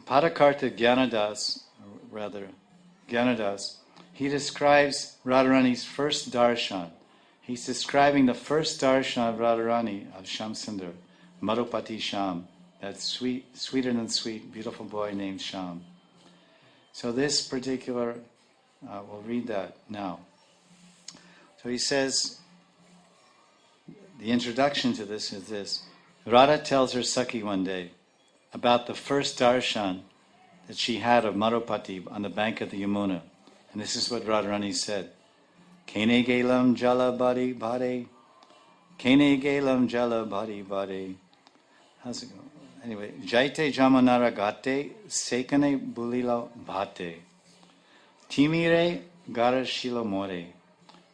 Padakarta Gyanadas, or rather Gyanadas, he describes Radharani's first darshan. He's describing the first darshan of Radharani, of Shamsundar, Madhupati Sham, that sweeter than sweet, beautiful boy named Sham. So this particular, we'll read that now. So he says, the introduction to this is this. Radha tells her Sakhi one day about the first darshan that she had of Madhupati on the bank of the Yamuna. And this is what Radharani said. Kene gelam jala bari bari. Kene gelam jala bari bari. How's it go? Anyway, Jaite jamanara gate, sekane bulilo bhate. Timire gara shilo more.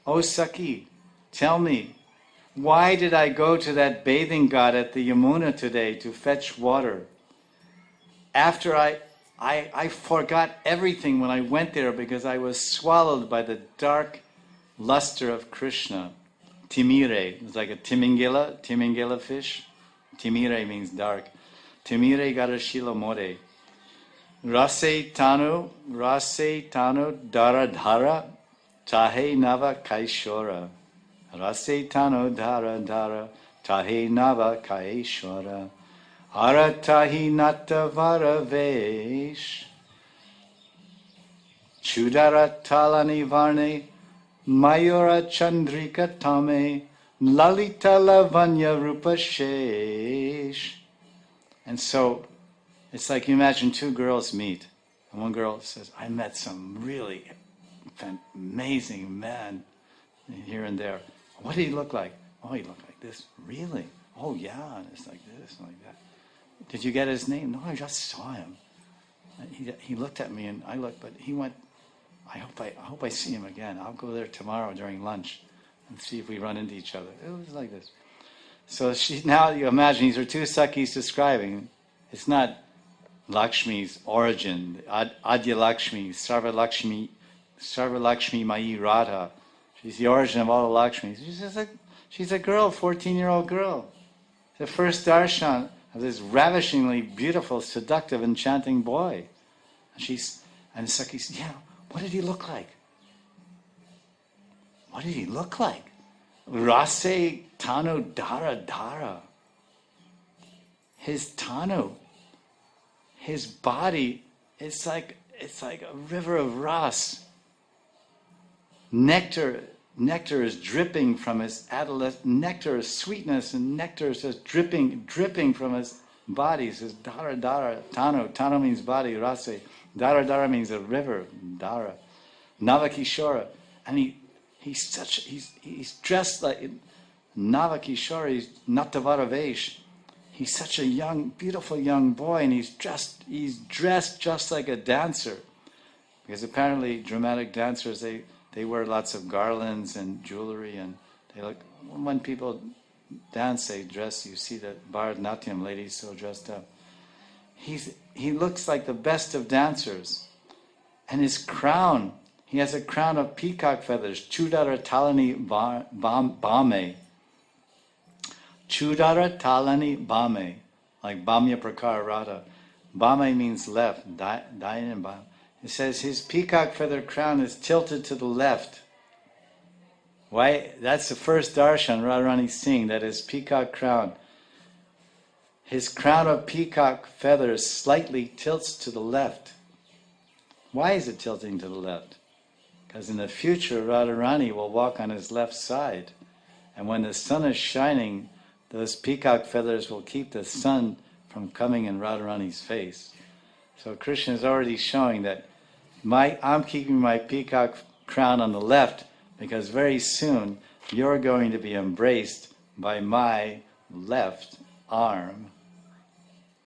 Oh Sakhi, tell me, why did I go to that bathing ghat at the Yamuna today to fetch water? After I forgot everything when I went there because I was swallowed by the dark luster of Krishna. Timire, it's like a timingila fish. Timire means dark. Timire garashila more. Rase tanu dara dhara, tahe nava kaishora. Rase tanu dara dara, tahe nava kaishora. Aratahi natavara vesh. Chudara talani varne. Mayura chandrika tame. Lalita lavanya rupa shesh. And so, it's like you imagine two girls meet. And one girl says, I met some really amazing man here and there. What did he look like? Oh, he looked like this. Really? Oh, yeah. And it's like this and like that. Did you get his name? No, I just saw him. He looked at me and I looked, but he went, I hope I see him again. I'll go there tomorrow during lunch and see if we run into each other. It was like this. So now you imagine these are two Sakhis describing. It's not Lakshmi's origin, Adya Lakshmi, Sarva Lakshmi Mayi Radha. She's the origin of all the Lakshmis. She's a girl, 14-year-old girl. The first darshan of this ravishingly beautiful, seductive, enchanting boy. And Sakhi says, yeah, what did he look like? What did he look like? Rase tanu dara dara. His tanu, his body, it's like a river of ras. Nectar is dripping from his adolescent. Nectar is sweetness, and nectar is just dripping from his body. It says dara dara tanu. Tanu means body. Rase. Dara dara means a river. Dara. Navakishora, and he's dressed like Navakishora. He's Natavara Vesh. He's such a young, beautiful young boy, and he's dressed just like a dancer, because apparently dramatic dancers they wear lots of garlands and jewelry, and they look, when people dance, they dress, you see the Bharatanatyam ladies so dressed up. He looks like the best of dancers. And his crown, he has a crown of peacock feathers, Chudara Talani Bame. Chudara Talani Bame, like Bamya Prakara Radha. Bame means left, Dayan Bame. It says his peacock feather crown is tilted to the left. Why? That's the first darshan Radharani seeing, that his peacock crown. His crown of peacock feathers slightly tilts to the left. Why is it tilting to the left? Because in the future Radharani will walk on his left side. And when the sun is shining, those peacock feathers will keep the sun from coming in Radharani's face. So Krishna is already showing that I'm keeping my peacock crown on the left, because very soon you're going to be embraced by my left arm.